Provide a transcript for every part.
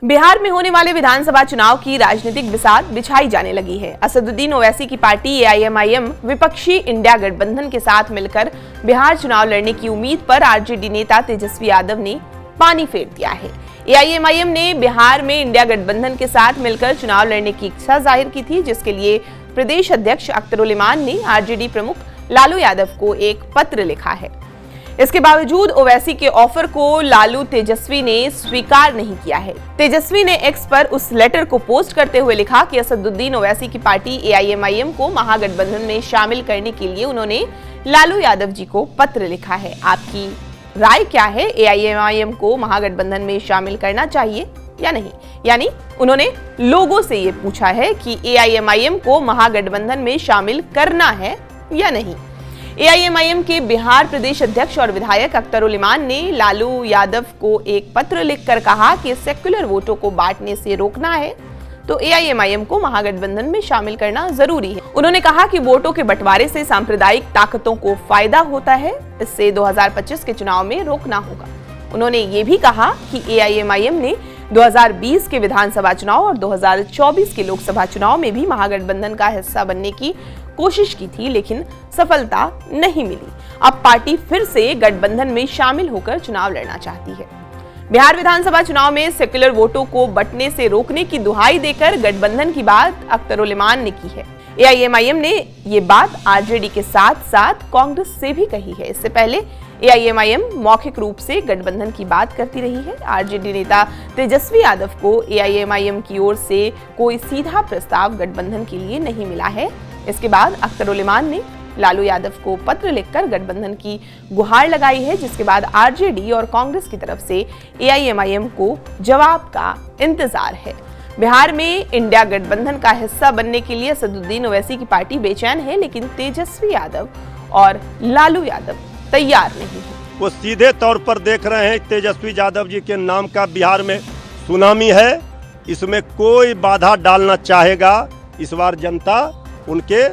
बिहार में होने वाले विधानसभा चुनाव की राजनीतिक बिसात बिछाई जाने लगी है। असदुद्दीन ओवैसी की पार्टी एआईएमआईएम विपक्षी इंडिया गठबंधन के साथ मिलकर बिहार चुनाव लड़ने की उम्मीद पर आरजेडी नेता तेजस्वी यादव ने पानी फेर दिया है। एआईएमआईएम ने बिहार में इंडिया गठबंधन के साथ मिलकर चुनाव लड़ने की इच्छा जाहिर की थी, जिसके लिए प्रदेश अध्यक्ष अख्तर उल इमान ने आरजेडी प्रमुख लालू यादव को एक पत्र लिखा है। इसके बावजूद ओवैसी के ऑफर को लालू तेजस्वी ने स्वीकार नहीं किया है। तेजस्वी ने एक्स पर उस लेटर को पोस्ट करते हुए लिखा कि असदुद्दीन ओवैसी की पार्टी एआईएमआईएम को महागठबंधन में शामिल करने के लिए उन्होंने लालू यादव जी को पत्र लिखा है। आपकी राय क्या है? एआईएमआईएम को महागठबंधन में शामिल करना चाहिए या नहीं? यानी उन्होंने लोगों से ये पूछा है कि एआईएमआईएम को महागठबंधन में शामिल करना है या नहीं। एआईएमआईएम के बिहार प्रदेश अध्यक्ष और विधायक अख्तर उल इमान ने लालू यादव को एक पत्र लिखकर कहा कि सेक्युलर वोटों को बांटने से रोकना है तो एआईएमआईएम को महागठबंधन में शामिल करना जरूरी है। उन्होंने कहा कि वोटों के बंटवारे से सांप्रदायिक ताकतों को फायदा होता है, इससे 2025 के चुनाव में रोकना होगा। उन्होंने ये भी कहा कि एआईएमआईएम ने 2020 के विधानसभा चुनाव और 2024 के लोकसभा चुनाव में भी महागठबंधन का हिस्सा बनने की कोशिश की थी, लेकिन सफलता नहीं मिली। अब पार्टी फिर से गठबंधन में शामिल होकर चुनाव लड़ना चाहती है। बिहार विधानसभा चुनाव में सेक्युलर वोटों को बंटने से रोकने की दुहाई देकर गठबंधन की बात अख्तर उल इमान ने की है। एआईएमआईएम ने ये बात आरजेडी के साथ साथ कांग्रेस से भी कही है। इससे पहले एआईएमआईएम मौखिक रूप से गठबंधन की बात करती रही है। आरजेडी नेता तेजस्वी यादव को एआईएमआईएम की ओर से कोई सीधा प्रस्ताव गठबंधन के लिए नहीं मिला है। इसके बाद अख्तर उल इमान ने लालू यादव को पत्र लिखकर गठबंधन की गुहार लगाई है, जिसके बाद आरजेडी और कांग्रेस की तरफ से एआईएमआईएम को जवाब का इंतजार है। बिहार में इंडिया गठबंधन का हिस्सा बनने के लिए असदुद्दीन ओवैसी की पार्टी बेचैन है, लेकिन तेजस्वी यादव और लालू यादव तैयार नहीं है। वो सीधे तौर पर देख रहे हैं तेजस्वी यादव जी के नाम का बिहार में सुनामी है, इसमें कोई बाधा डालना चाहेगा। इस बार जनता उनके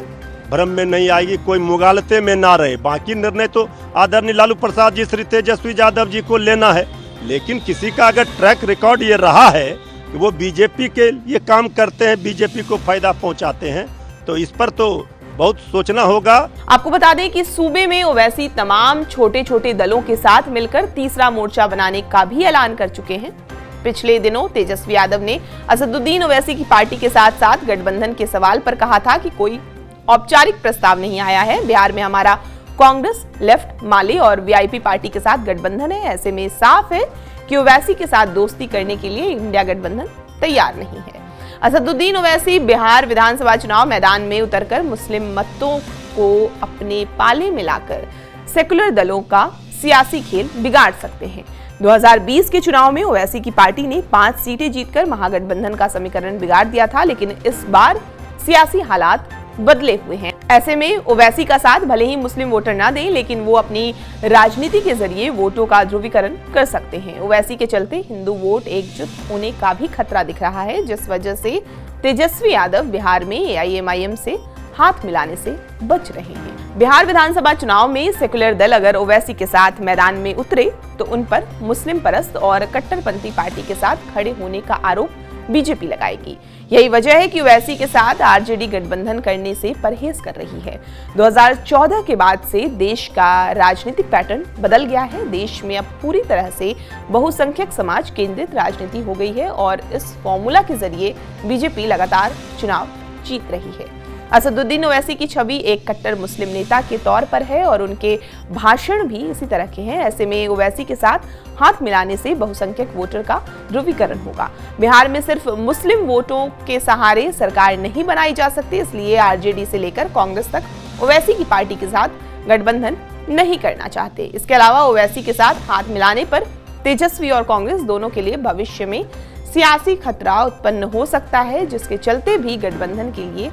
भ्रम में नहीं आएगी, कोई मुगालते में ना रहे। बाकी निर्णय तो आदरणीय लालू प्रसाद जी, श्री तेजस्वी यादव जी को लेना है, लेकिन किसी का अगर ट्रैक रिकॉर्ड ये रहा है कि वो बीजेपी के लिए काम करते हैं, बीजेपी को फायदा पहुंचाते हैं, तो इस पर तो बहुत सोचना होगा। आपको बता दें कि सूबे में ओवैसी तमाम छोटे छोटे दलों के साथ मिलकर तीसरा मोर्चा बनाने का भी ऐलान कर चुके हैं। पिछले दिनों तेजस्वी यादव ने असदुद्दीन ओवैसी की पार्टी के साथ साथ गठबंधन के सवाल पर कहा था कि कोई औपचारिक प्रस्ताव नहीं आया है। बिहार में हमारा कांग्रेस, लेफ्ट, माले और वीआईपी पार्टी के साथ गठबंधन है। ऐसे में साफ है कि ओवैसी के साथ दोस्ती करने के लिए इंडिया गठबंधन तैयार नहीं है। असदुद्दीन ओवैसी बिहार विधानसभा चुनाव मैदान में उतरकर मुस्लिम मतों को अपने पाले मिलाकर सेकुलर दलों का सियासी खेल बिगाड़ सकते हैं। 2020 के चुनाव में ओवैसी की पार्टी ने 5 सीटें जीतकर महागठबंधन का समीकरण बिगाड़ दिया था, लेकिन इस बार सियासी हालात बदले हुए हैं। ऐसे में ओवैसी का साथ भले ही मुस्लिम वोटर ना दें, लेकिन वो अपनी राजनीति के जरिए वोटों का ध्रुवीकरण कर सकते हैं। ओवैसी के चलते हिंदू वोट एकजुट होने का भी खतरा दिख रहा है, जिस वजह से तेजस्वी यादव बिहार में एआईएमआईएम से हाथ मिलाने से बच रहे हैं। बिहार विधानसभा चुनाव में सेकुलर दल अगर ओवैसी के साथ मैदान में उतरे तो उन पर मुस्लिम परस्त और कट्टरपंथी पार्टी के साथ खड़े होने का आरोप बीजेपी लगाएगी। यही वजह है कि ओवैसी के साथ आरजेडी गठबंधन करने से परहेज कर रही है। 2014 के बाद से देश का राजनीतिक पैटर्न बदल गया है। देश में अब पूरी तरह से बहुसंख्यक समाज केंद्रित राजनीति हो गई है और इस फॉर्मूला के जरिए बीजेपी लगातार चुनाव जीत रही है। असदुद्दीन ओवैसी की छवि एक कट्टर मुस्लिम नेता के तौर पर है और उनके भाषण भी इसी तरह के हैं। ऐसे में ओवैसी के साथ हाथ मिलाने से बहुसंख्यक वोटर का ध्रुवीकरण होगा। बिहार में सिर्फ मुस्लिम वोटों के सहारे सरकार नहीं बनाई जा सकती, इसलिए आरजेडी से लेकर कांग्रेस तक ओवैसी की पार्टी के साथ गठबंधन नहीं करना चाहते। इसके अलावा ओवैसी के साथ हाथ मिलाने पर तेजस्वी और कांग्रेस दोनों के लिए भविष्य में सियासी खतरा उत्पन्न हो सकता है, जिसके चलते भी गठबंधन के लिए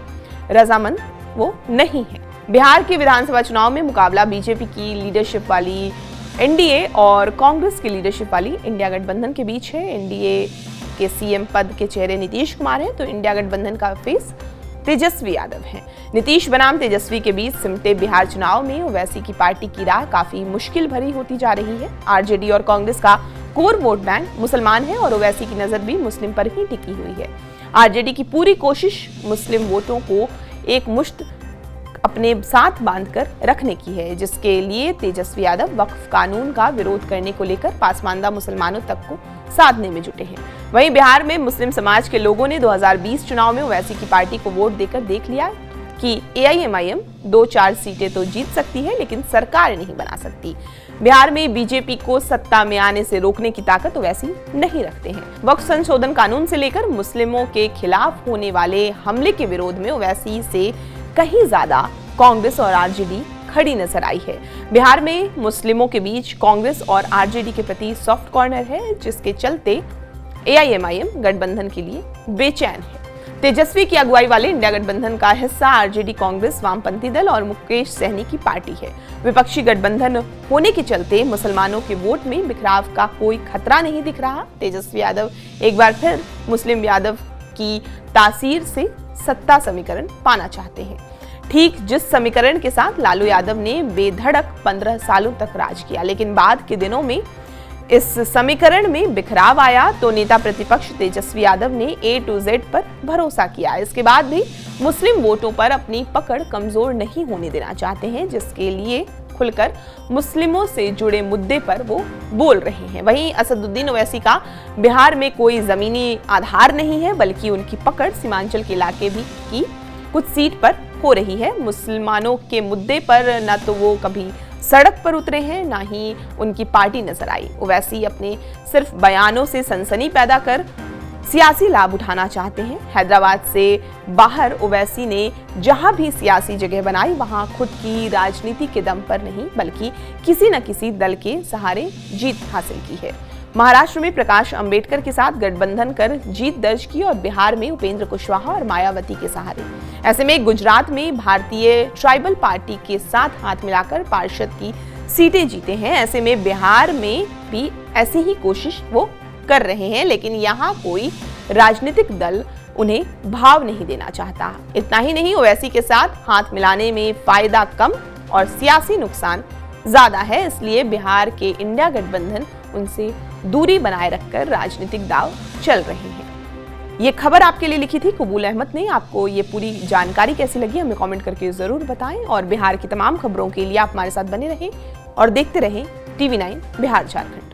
रजामंद वो नहीं है। बिहार के विधानसभा चुनाव में मुकाबला बीजेपी की लीडरशिप वाली एनडीए और कांग्रेस की लीडरशिप वाली इंडिया गठबंधन के बीच है। एनडीए के सीएम पद के चेहरे नीतीश कुमार हैं, तो इंडिया गठबंधन का फेस तेजस्वी यादव हैं। नीतीश बनाम तेजस्वी के बीच सिमटे बिहार चुनाव में ओवैसी की पार्टी की राह काफी मुश्किल भरी होती जा रही है। आरजेडी और कांग्रेस का कोर वोट बैंक मुसलमान है और ओवैसी की नजर भी मुस्लिम पर ही टिकी हुई है। आरजेडी की पूरी कोशिश मुस्लिम वोटों को एक मुश्त अपने साथ बांधकर रखने की है, जिसके लिए तेजस्वी यादव वक्फ कानून का विरोध करने को लेकर पासमानदा मुसलमानों तक को साधने में जुटे हैं। वहीं बिहार में मुस्लिम समाज के लोगों ने 2020 चुनाव में ओवैसी की पार्टी को वोट देकर देख लिया कि एआईएमआईएम 2-4 सीटें तो जीत सकती है लेकिन सरकार नहीं बना सकती। बिहार में बीजेपी को सत्ता में आने से रोकने की ताकत ओवैसी नहीं रखते हैं। वक्फ संशोधन कानून से लेकर मुस्लिमों के खिलाफ होने वाले हमले के विरोध में ओवैसी से कहीं ज्यादा कांग्रेस और आरजेडी खड़ी नजर आई है। बिहार में मुस्लिमों के बीच कांग्रेस और आरजेडी के प्रति सॉफ्ट कॉर्नर है, जिसके चलते एआईएमआईएम गठबंधन के लिए बेचैन है। तेजस्वी की अगुवाई वाले इंडिया गठबंधन का हिस्सा आरजेडी, कांग्रेस, वामपंथी दल और मुकेश सहनी की पार्टी है। विपक्षी गठबंधन होने के चलते मुसलमानों के वोट में बिखराव का कोई खतरा नहीं दिख रहा। तेजस्वी यादव एक बार फिर मुस्लिम यादव की तासीर से सत्ता समीकरण पाना चाहते हैं, ठीक जिस समीकरण के साथ लालू यादव ने बेधड़क 15 सालों तक राज किया, लेकिन बाद के दिनों में इस समीकरण में बिखराव आया तो नेता प्रतिपक्ष तेजस्वी यादव ने A to Z पर भरोसा किया। इसके बाद भी मुस्लिम वोटों पर अपनी पकड़ कमजोर नहीं होने देना चाहते हैं, जिसके लिए खुलकर मुस्लिमों से जुड़े मुद्दे पर वो बोल रहे हैं। वहीं असदुद्दीन ओवैसी का बिहार में कोई जमीनी आधार नहीं है, बल्कि उनकी पकड़ सीमांचल के इलाके भी की कुछ सीट पर हो रही है। मुसलमानों के मुद्दे पर न तो वो कभी सड़क पर उतरे हैं, ना ही उनकी पार्टी नजर आई। ओवैसी अपने सिर्फ बयानों से सनसनी पैदा कर सियासी लाभ उठाना चाहते हैं। हैदराबाद से बाहर ओवैसी ने जहां भी सियासी जगह बनाई, वहां खुद की राजनीति के दम पर नहीं, बल्कि किसी न किसी दल के सहारे जीत हासिल की है। महाराष्ट्र में प्रकाश अंबेडकर के साथ गठबंधन कर जीत दर्ज की और बिहार में उपेंद्र कुशवाहा और मायावती के सहारे। ऐसे में गुजरात में भारतीय ट्राइबल पार्टी के साथ हाथ मिलाकर पार्षद की सीटें जीते हैं। ऐसे में बिहार में भी ऐसी ही कोशिश वो कर रहे हैं, लेकिन यहाँ कोई राजनीतिक दल उन्हें भाव नहीं देना चाहता। इतना ही नहीं, ओवैसी के साथ हाथ मिलाने में फायदा कम और सियासी नुकसान ज्यादा है, इसलिए बिहार के इंडिया गठबंधन उनसे दूरी बनाए रखकर राजनीतिक दांव चल रहे हैं। ये खबर आपके लिए लिखी थी कबूल अहमद ने। आपको ये पूरी जानकारी कैसी लगी हमें कमेंट करके जरूर बताएं और बिहार की तमाम खबरों के लिए आप हमारे साथ बने रहें और देखते रहें TV9 बिहार झारखंड।